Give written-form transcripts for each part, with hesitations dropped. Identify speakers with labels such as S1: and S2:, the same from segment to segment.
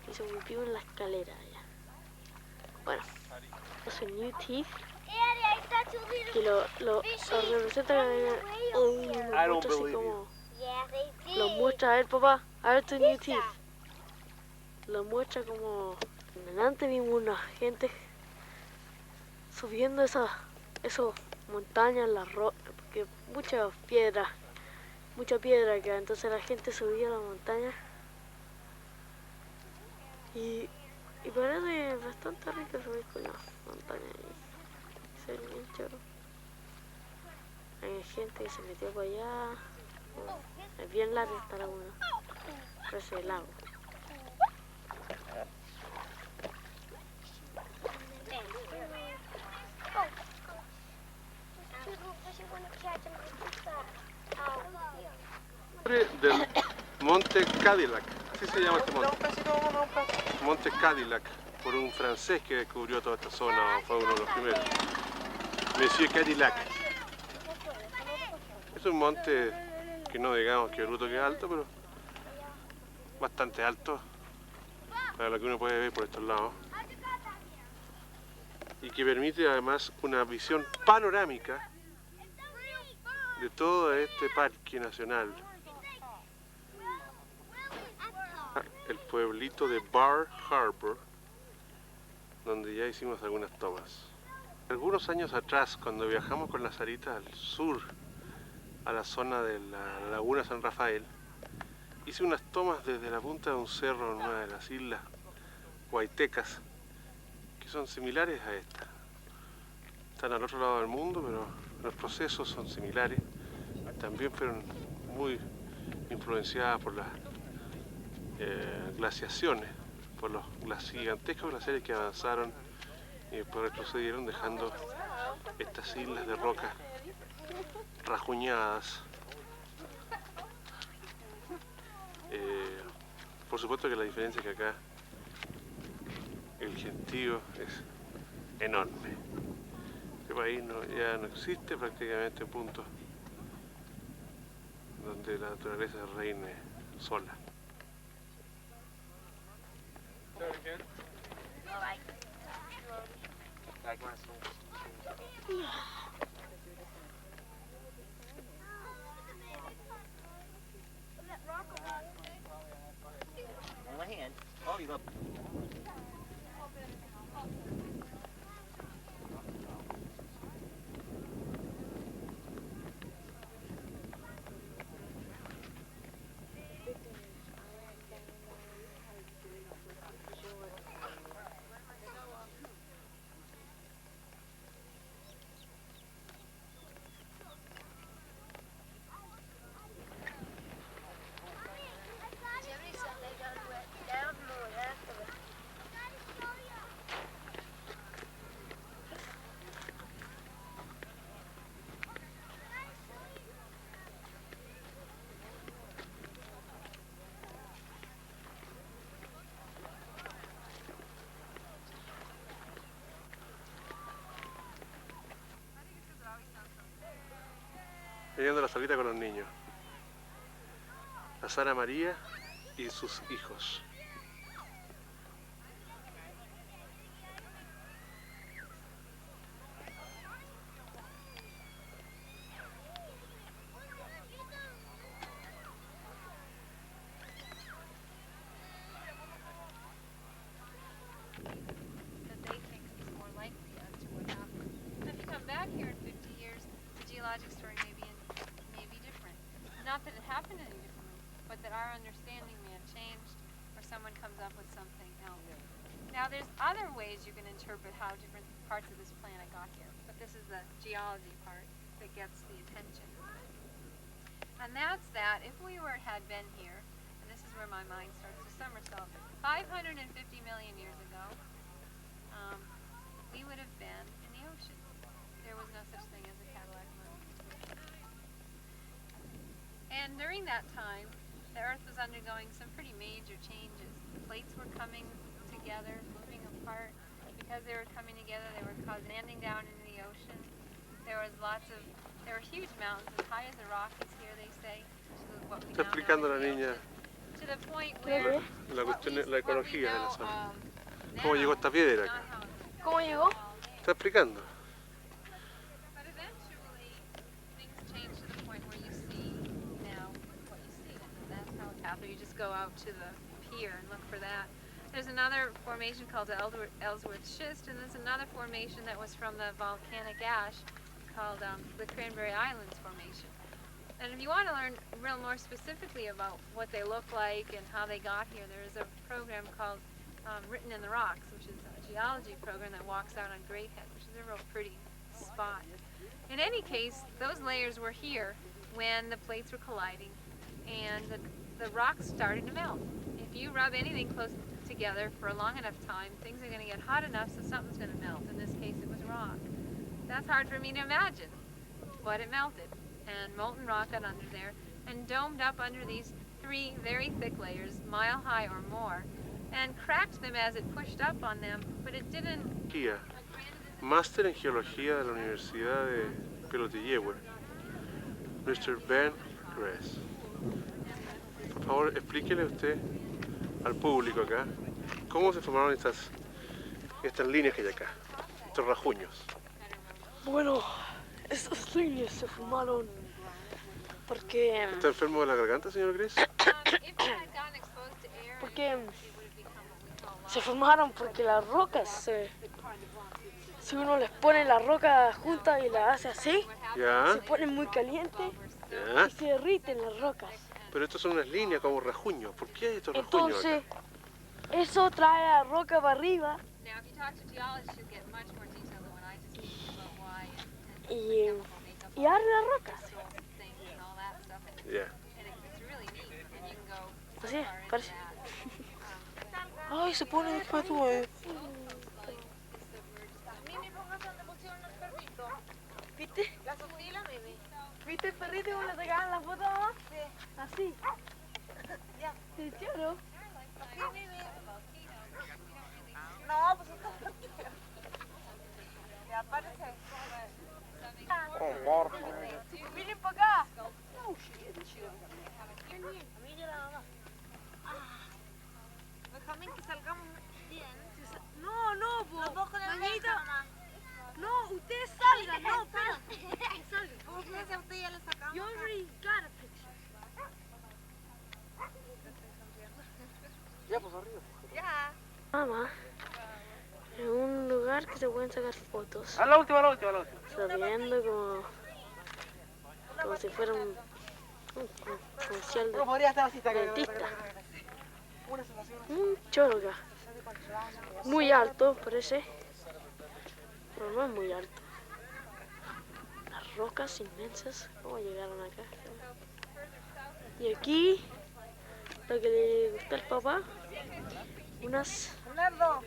S1: y se metió en la escalera allá. Bueno, eso es New Teeth, que lo representa lo muestra así como... Lo muestra, a ver papá, a ver tu New Teeth. Lo muestra como... Antes vimos una gente subiendo esas montañas, porque mucha piedra que entonces la gente subía a la montaña y parece bastante rico subir con la montaña y ser bien choro. Hay gente que se metió para allá, es bien largo hasta la una, parece el lago.
S2: Del Monte Cadillac, así se llama este monte. Monte Cadillac, por un francés que descubrió toda esta zona, fue uno de los primeros. Monsieur Cadillac. Es un monte que no digamos que bruto que es alto, pero bastante alto para lo que uno puede ver por estos lados. Y que permite además una visión panorámica de todo este parque nacional. El pueblito de Bar Harbor, donde ya hicimos algunas tomas. Algunos años atrás, cuando viajamos con la Sarita al sur, a la zona de la laguna San Rafael, hice unas tomas desde la punta de un cerro en una de las islas Huaytecas, que son similares a esta. Están al otro lado del mundo, pero los procesos son similares. También fueron muy influenciadas por las glaciaciones, por los gigantescos glaciares que avanzaron y después retrocedieron, dejando estas islas de roca rajuñadas. Por supuesto que la diferencia es que acá el gentío es enorme. Este país ya no existe prácticamente puntos donde la naturaleza reine sola. Llegando a la salita con los niños. La Sara María y sus hijos.
S3: geologic story may be different. Not that it happened any differently, but that our understanding may have changed, or someone comes up with something else. Now there's other ways you can interpret how different parts of this planet got here, but this is the geology part that gets the attention. And that's that if we had been here, and this is where my mind starts to somersault, 550 million years ago, we would have been in the ocean. There was no such thing as a Cadillac moon. And during that time, the Earth was undergoing some pretty major changes. The plates were coming together, moving apart. Because they were coming together, they were landing down into the ocean. There were huge mountains as high as the Rockies here, they say.
S2: Está explicando la niña
S3: to the point where
S1: Creo
S2: La cuestión es la
S3: what we
S2: ecología de la
S3: know,
S2: zona.
S3: now,
S2: ¿Cómo llegó esta piedra
S3: not
S2: acá?
S3: how it
S1: que- ¿Cómo llegó?
S2: Está explicando.
S3: But eventually, things change to the point where you see now what you see. And that's how it happened. You just go out to the pier and look for that. There's another formation called the Ellsworth Schist, and there's another formation that was from the volcanic ash called the Cranberry Islands Formation. And if you want to learn more specifically about what they look like and how they got here, there is a program called Written in the Rocks, which is a geology program that walks out on Great Head, which is a real pretty spot. In any case, those layers were here when the plates were colliding and the rocks started to melt. If you rub anything close together for a long enough time, things are going to get hot enough so something's going to melt. In this case, it was rock. That's hard for me to imagine, but it melted. And molten rock got under there and domed up under these 3 very thick layers, mile high or more, and cracked them as it pushed up on them, but it didn't.
S2: Geología. Máster en Geología de la Universidad de Pelotillehue. Mr. Ben Gress. Por favor, explíquele usted al público acá cómo se formaron estas líneas que hay acá, estos rajuños.
S1: Bueno, estas líneas se formaron porque...
S2: ¿Está enfermo de la garganta, señor Gress?
S3: If it had gotten exposed to air,
S1: Porque
S3: it would have become what we call lava.
S1: se formaron porque las rocas, si uno les pone la roca junta y la hace así,
S2: Ya,
S1: se ponen muy calientes
S2: ya.
S1: y se derriten las rocas.
S2: Pero estos son unas líneas como rajuños. ¿Por qué hay estos rajuños acá?
S1: Entonces, eso trae la roca para arriba
S3: Now, if you talk to geologists, you'll get much more detail than what I just did about why and
S1: y,
S3: chemical makeup
S1: y arde las rocas.
S3: things and all that stuff. And,
S2: Ya.
S3: and it's really neat, and you can go so
S1: Así es,
S3: far into
S1: parece.
S3: that.
S1: Ay, se pone después tú, ¿Viste? ¿Viste el perrito cómo le sacaban la foto mamá? Sí. Así. Ya. ¿El choro?
S4: No, pues ya aparece.
S1: Miren para acá.
S4: Déjame que salgamos bien.
S1: No, no, po.
S4: Los dos con el
S1: Mañita.
S4: mamá.
S1: No, ustedes salgan. No, espérate. Salgan.
S4: Ustedes a usted ya le sacamos.
S1: You already got a picture.
S4: Ya.
S1: Mamá, en un lugar que se pueden sacar fotos.
S5: A la última, a la última, a la última.
S1: Sabiendo como si fuera un comercial
S5: No podría estar así, está acá.
S1: dentista.
S5: Una sensación.
S1: Un choro acá. Muy alto, parece. Pero no es muy alto. Las rocas inmensas. ¿Cómo llegaron acá? Y aquí, lo que le gusta al papá, unas...
S4: Bernardo,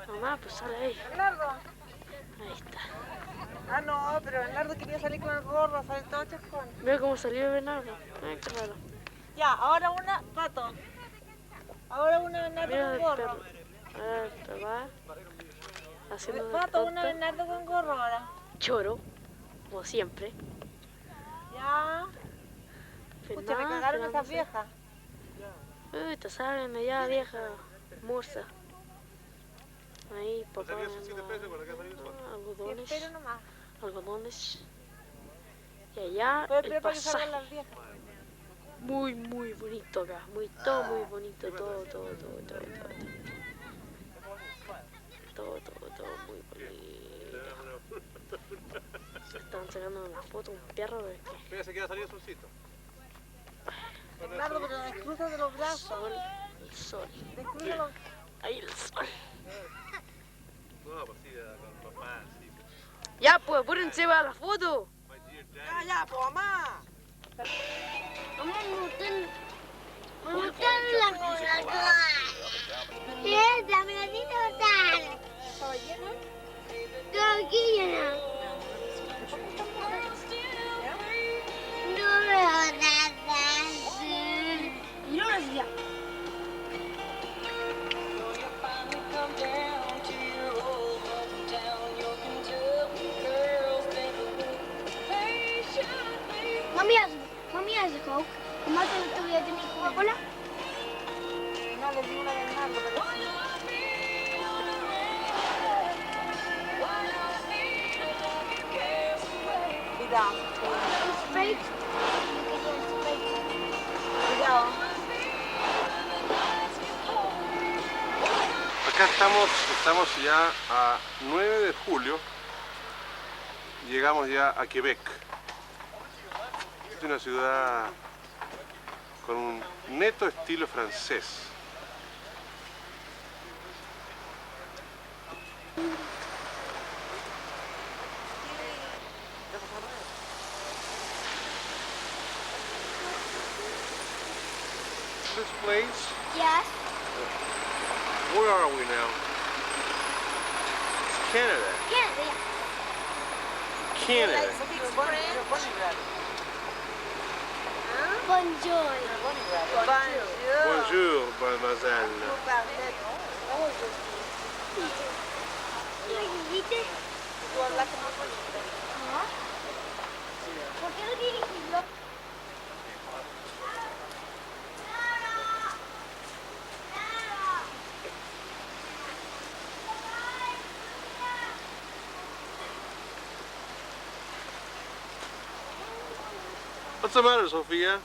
S1: Mamá, pues sale ahí.
S4: Bernardo.
S1: Ahí está.
S4: Ah, no, pero Bernardo quería salir con el gorro, sale todo chascón.
S1: Ve cómo salió Bernardo. Ay, qué raro.
S4: Ya, ahora una, Pato. Ahora una Bernardo
S1: Mira
S4: con
S1: el
S4: gorro.
S1: perro. Ahora el papá haciendo de
S4: Pato, una
S1: tonto.
S4: Bernardo con gorro ahora.
S1: Choro, como siempre.
S4: Ya. Escucha, me cagaron esas viejas.
S1: Uy, te salen allá, vieja morsa. Ahí, papá, algodones,
S4: Espero nomás.
S1: algodones. Y allá,
S4: Voy a
S1: el
S4: esperar para que salgan
S1: pasaje.
S4: las viejas.
S1: Muy, muy bonito acá. Todo muy bonito. Todo. Todo muy bonito. Estaban sacando una foto, un perro de que
S2: Fíjese que va a salir el solcito.
S4: Bernardo, pero descruza de los brazos.
S1: el sol.
S4: Descruza los...
S1: Ahí el sol.
S2: No, pues sí, con papá, sí.
S1: Ya, pues apúrense para la foto.
S2: My dear dad.
S5: Ya, pues, mamá.
S6: Mamá, me gusta la Coca-Cola. Dame la total. Todo aquí llena. No veo nada azul.
S1: Y ahora sí ya.
S6: Mami hace Coke. Mamá, ¿te voy a tener Coca-Cola?
S4: le di una de Nardo, pero sí. Cuidado.
S6: Fake.
S4: Cuidado.
S2: Acá estamos ya a 9 de julio. Llegamos ya a Quebec. Es una ciudad con un neto estilo francés. This place,
S6: Yes.
S2: where are we now? It's Canada.
S6: Yeah.
S2: Canada.
S6: Bonjour.
S2: Bonjour, mademoiselle.
S6: ¿Viste? ¿Por qué no tienes que hablar?
S2: What's the matter, Sofía?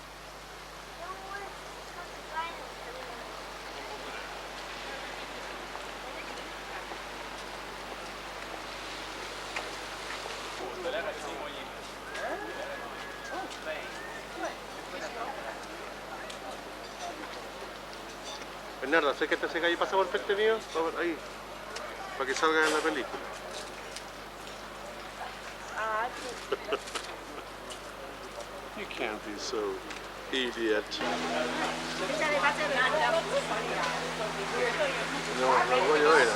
S2: Bernardo, acércate a ese gallo y pasa por frente mío. Vamos, ahí. Para que salga en la película. You can't be so idiot. No voy a ver.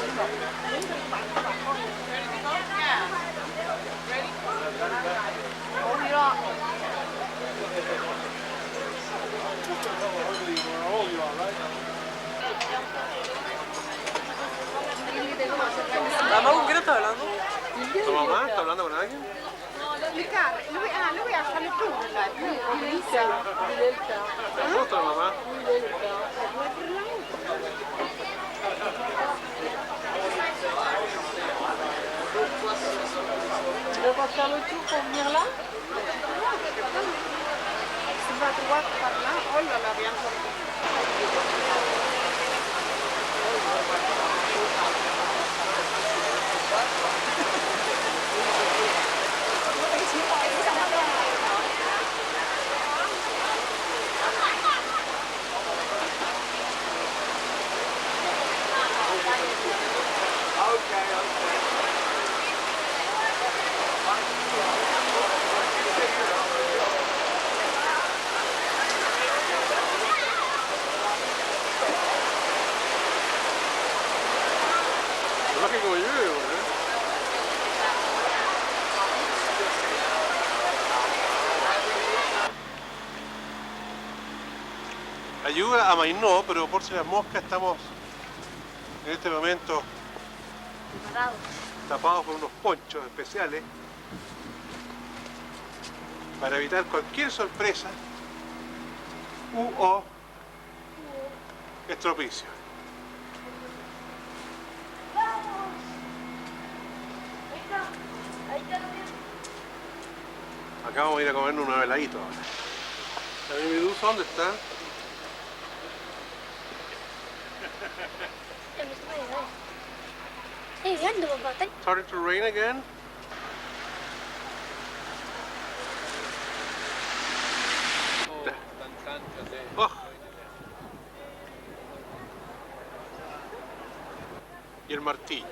S5: Mamá, ¿con quién estás hablando?
S2: ¿Tu mamá está hablando con alguien?
S4: lui ha fatto
S2: ¿Cómo está la mamá?
S4: Tu veux pas faire le tour pour venir là? Tu vas droite par là. Oh là là, bien sorti.
S2: Además que como llueve, ¿eh? Ayuda a Mainó, pero por si las moscas estamos en este momento tapados con unos ponchos especiales para evitar cualquier sorpresa o estropicio. Acá vamos a ir a comernos una veladito ahora. ¿La mi medusa dónde está?
S6: Hey, viendo, papá.
S2: Starting to rain again? Oh. Y el martillo.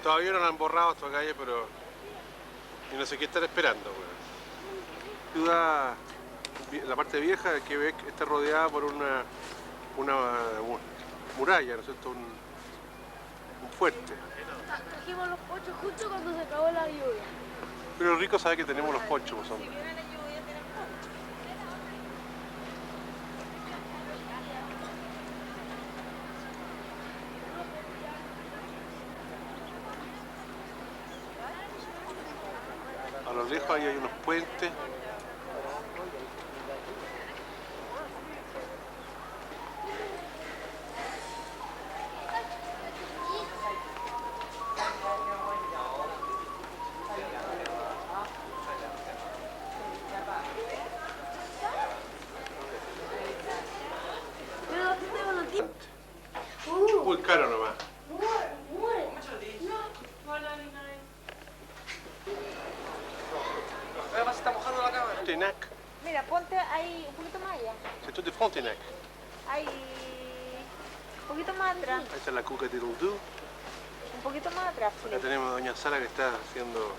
S2: Todavía no lo han borrado esta calle, pero... Y no sé qué estar esperando, weón. Ciudad, la parte vieja de Quebec está rodeada por una muralla, ¿no es cierto? Un fuerte.
S6: Trajimos los ponchos justo cuando se acabó la lluvia.
S2: Pero Rico sabe que tenemos los ponchos, pues, hombre. A lo lejos ahí hay unos puentes. caro nomás.
S5: Además se está mojando la cámara.
S2: Frontenac.
S6: Mira, ponte ahí un poquito más allá.
S2: C'est tout de Frontenac.
S6: Ahí. Un poquito más atrás.
S2: Ahí está la Cuca de Doudou.
S6: Un poquito más atrás,
S2: Acá
S6: Felipe.
S2: tenemos a doña Sara que está haciendo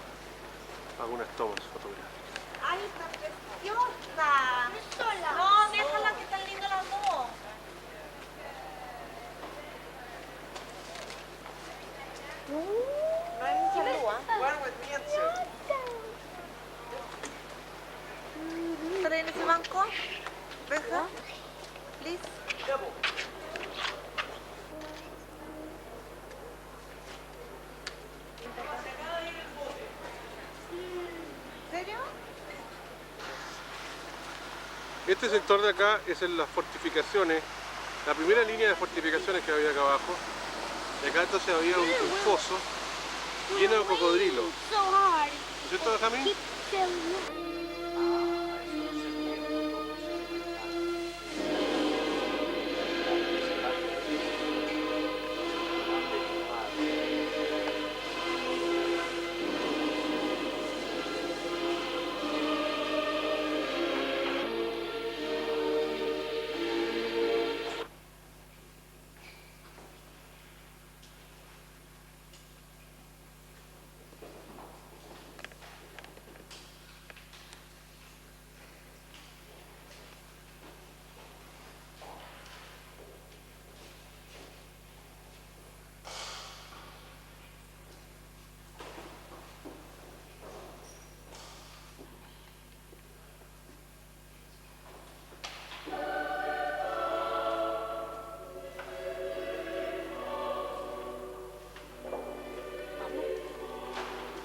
S2: algunas tomas fotográficas.
S6: ¡Ay, está preciosa! No, déjala que están lindas las dos.
S4: No hay mucha luz, ¿ah?
S5: One with me and Sue.
S4: ¿Estaré en ese banco? Benja, please. ¿En serio?
S2: Este sector de acá es en las fortificaciones, la primera línea de fortificaciones que había acá abajo. Y acá entonces había un foso lleno de cocodrilos.
S6: So hard.
S2: ¿No es cierto, Benjamín?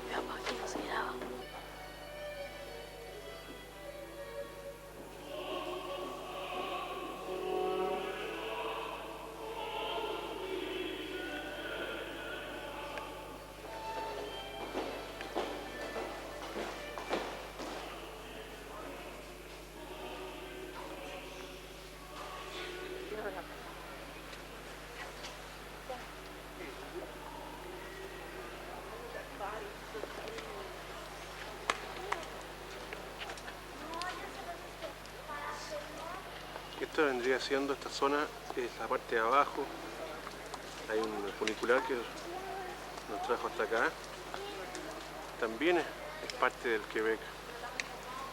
S1: Veamos aquí no se graba.
S2: Esto vendría siendo, esta zona es la parte de abajo. Hay un funicular que nos trajo hasta acá. También es parte del Quebec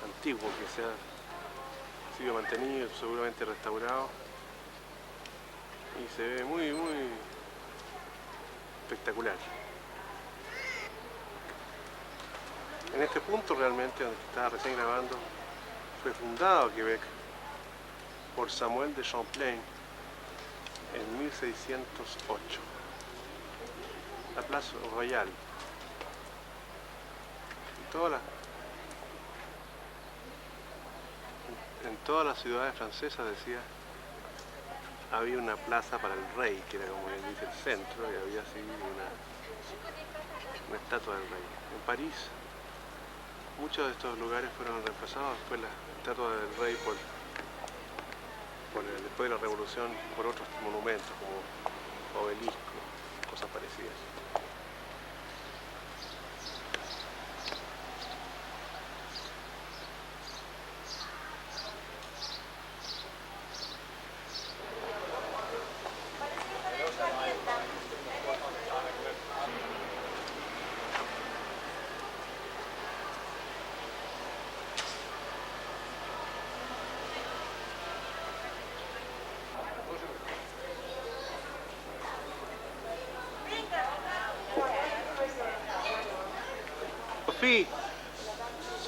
S2: antiguo que se ha sido mantenido, seguramente restaurado. Y se ve muy, muy espectacular. En este punto realmente, donde estaba recién grabando, fue fundado Quebec por Samuel de Champlain en 1608. La Place Royale. En todas las ciudades francesas, decía, había una plaza para el rey, que era como él dice el centro, y había así una estatua del rey. En París, muchos de estos lugares fueron reemplazados después la estatua del rey después de la revolución por otros monumentos como obelisco, cosas parecidas.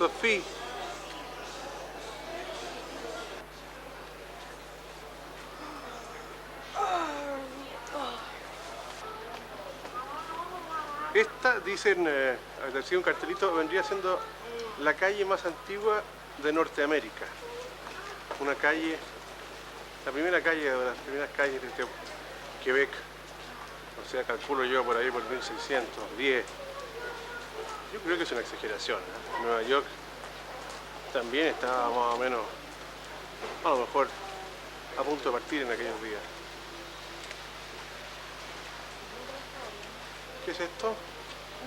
S2: Sophie. Esta, dicen, decía un cartelito, vendría siendo la calle más antigua de Norteamérica. Una calle, la primera calle de las primeras calles de Quebec. O sea, calculo yo por ahí por 1610. Yo creo que es una exageración, ¿eh? Nueva York también estaba más o menos, a lo mejor, a punto de partir en aquellos días. ¿Qué es esto?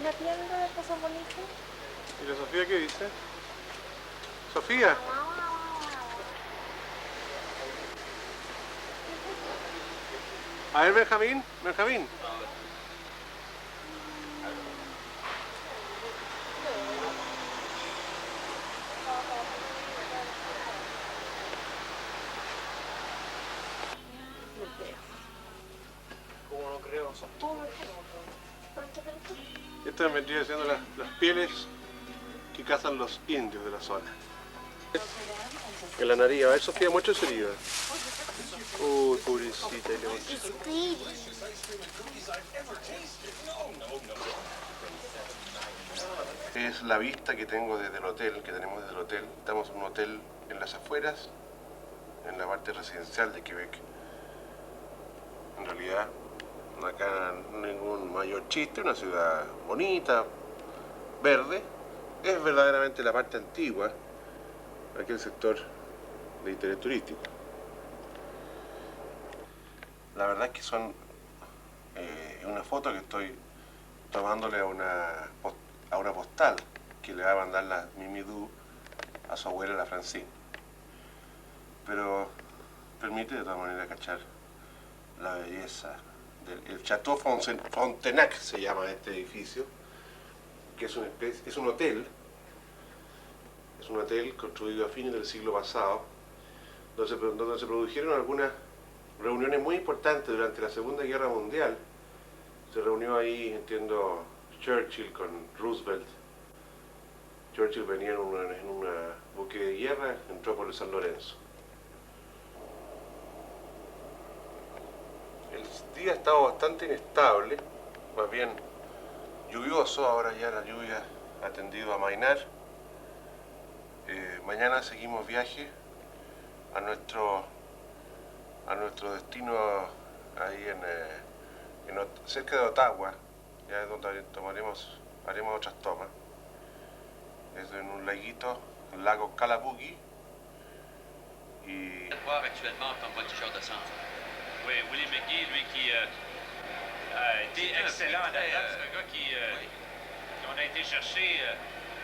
S6: Una tienda de cosas bonitas.
S2: ¿Y la Sofía qué dice? Sofía. A ver, Benjamín. Benjamín.
S5: Como no creo.
S2: Estas vendrían siendo las pieles que cazan los indios de la zona. En la nariz, a ver Sofía, muestra su herida. Uy, pobrecita. Es la vista que tengo desde el hotel, que tenemos desde el hotel. Estamos en un hotel en las afueras, en la parte residencial de Quebec. En realidad, acá ningún mayor chiste, una ciudad bonita, verde. Es verdaderamente la parte antigua, aquel sector de interés turístico. La verdad es que son una foto que estoy tomándole a una postal que le va a mandar la Mimi Du a su abuela, la Francine. Pero permite de todas maneras cachar la belleza del Chateau Frontenac, se llama este edificio, que es un hotel. Es un hotel construido a fines del siglo pasado, donde se produjeron algunas reuniones muy importantes durante la Segunda Guerra Mundial. Se reunió ahí, entiendo, Churchill con Roosevelt. Churchill venía en una buque de guerra, entró por el San Lorenzo. El día ha estado bastante inestable, más bien lluvioso. Ahora ya la lluvia ha tendido a amainar. Mañana seguimos viaje a nuestro destino ahí cerca de Ottawa, ya es donde haremos otras tomas. Es en un laguito, el lago Kalabugi. Y
S7: voir actuellement comme voltigeur de centre.
S8: Oui, Willie McGee, lui qui a été excellent à la table, c'est un gars qu'on a été chercher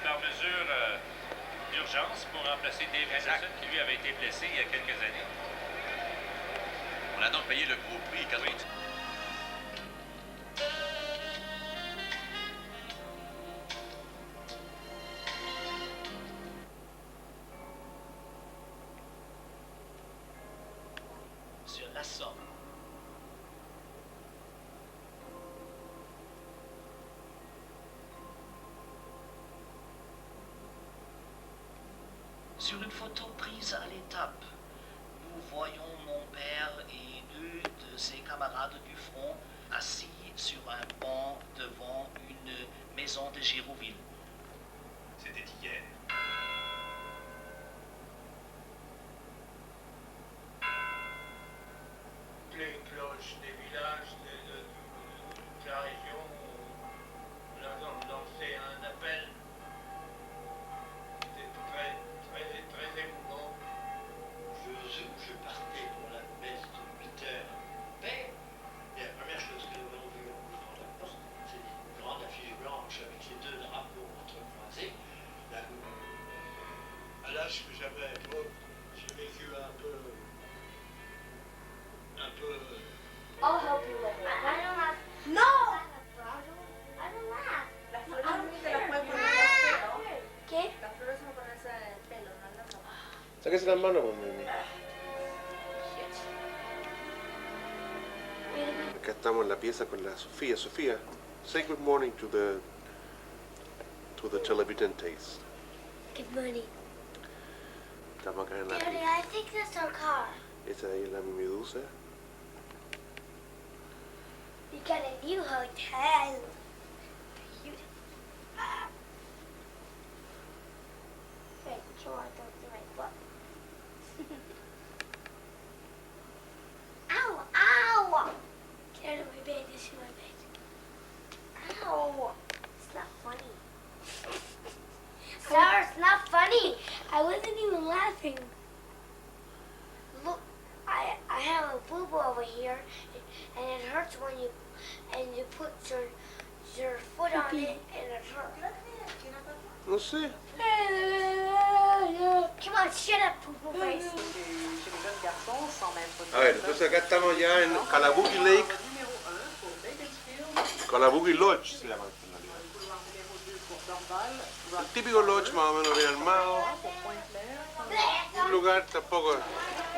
S8: par mesure d'urgence pour remplacer Dave Henderson, qui lui avait été blessé il y a quelques années.
S7: On a donc payé le gros prix quand oui.
S5: Sur la Somme.
S9: Sur une photo prise à l'étape, nous voyons mon père et deux de ses camarades du front assis sur un banc devant une maison de Girouville.
S8: C'était hier.
S10: Les cloches des villages de la région ont lancé un appel. C'était très émouvant.
S5: Je partais pour la messe de 8 heures. Mais la première chose que nous avons vue en ouvrant la porte, c'est une grande affiche blanche avec les deux drapeaux entrecroisés. À l'âge que j'avais à l'époque, j'ai vécu un peu.
S6: I'll help you with it. I don't laugh. No! I don't laugh. Las flores no se las pueden poner en el pelo. ¿Qué? Las flores se ponen en el pelo, no en las hojas.
S2: sáquese las manos, pues, Mimi. Acá estamos en la pieza con la Sofía. Sofía, say good morning to the televidentes.
S1: Good morning.
S2: Estamos acá en la
S1: Daddy, I think that's our car.
S2: Esa de ahí es la Mimi Dulce.
S1: We got a new hotel. Wait, come on, don't do my butt. Ow, ow! Get out of my bed, this is my bed. Ow! It's not funny. Sarah, it's not funny. I wasn't even laughing. Look, I have a boo-boo over here, and it hurts when you put
S6: your foot on it and a drawer.
S2: No sé.
S6: Come on, shut up, poo-poo face.
S2: A ver, entonces acá estamos ya en Calabugie Lake. Calabugie Lodge se llama en realidad. El típico lodge más o menos bien armado. Un lugar tampoco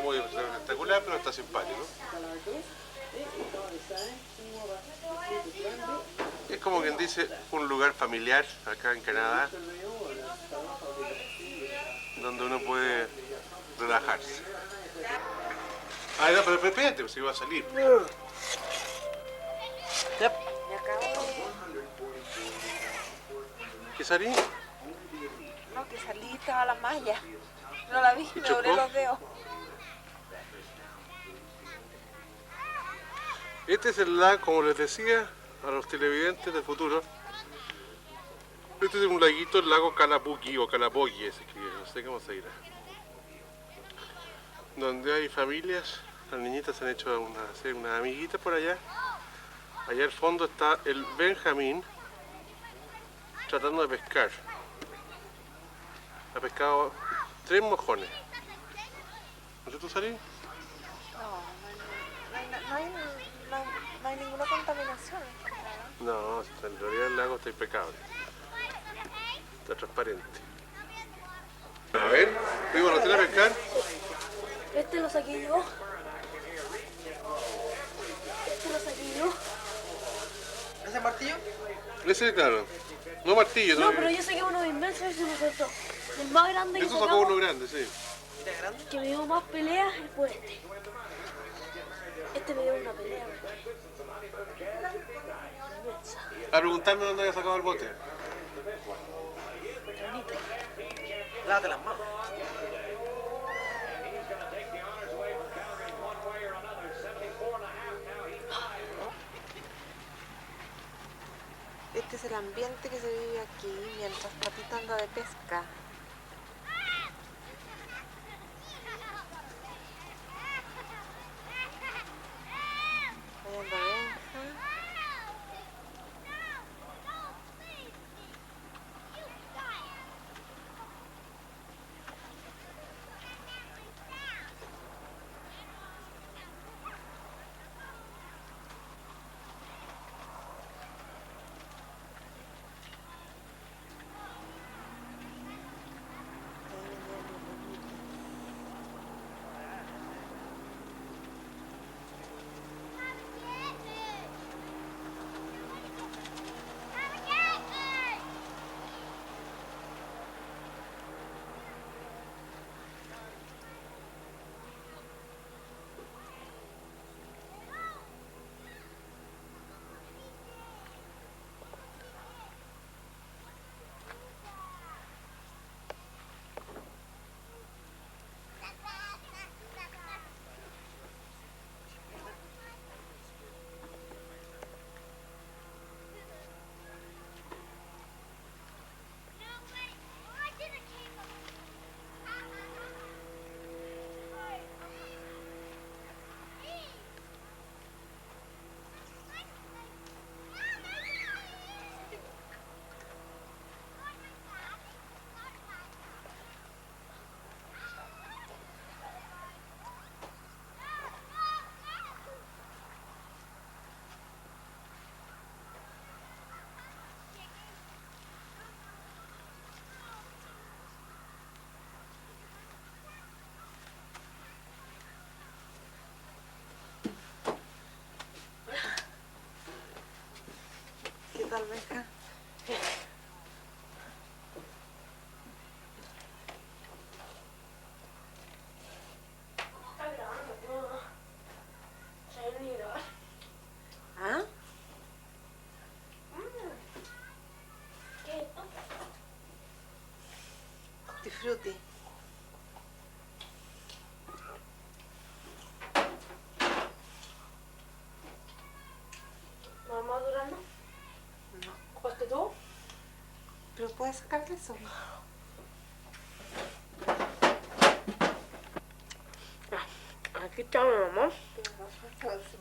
S2: muy espectacular, pero está simpático. Es como quien dice un lugar familiar acá en Canadá, donde uno puede relajarse. Ah, no, pero espérate, si va a salir. ¿Qué salí?
S4: No, que salí, estaba la malla. No la vi, me doblé los dedos.
S2: Este es el lago, como les decía a los televidentes del futuro. Este es un laguito, el lago Calabugie o Calabogie se escribe, no sé cómo se dirá. Donde hay familias, las niñitas han hecho unas amiguitas por allá. Allá al fondo está el Benjamín tratando de pescar. Ha pescado 3 mojones. ¿No sé tú salís?
S4: No hay ninguna contaminación.
S2: No, en realidad el lago está impecable. Está transparente. A ver, fuimos a la a pescar.
S1: Este lo saqué yo. Este lo saqué yo.
S4: ¿Ese martillo?
S2: Ese, claro. No martillo,
S1: No, pero yo saqué uno inmenso y se me soltó. El más grande que
S2: Eso sacó
S1: sacamos,
S2: uno grande, sí.
S1: que me dio más peleas, fue este. Este me dio una pelea. Inmensa.
S2: A preguntarme dónde había sacado el bote.
S1: Bonito.
S4: Lávate las manos. Este es el ambiente que se vive aquí mientras Patita anda de pesca. Ahí anda Benja. ¿Qué tal, Benja?
S1: Está grabando, no. Se ve ni grabar.
S4: ¿Ah?
S1: ¿Qué es esto?
S4: Disfrute.
S1: ¿Mamá durando?
S4: No.
S1: ¿Ocupaste tú?
S4: ¿Pero puedes sacarle eso?
S1: Aquí está mi mamá.
S4: Tienes razón.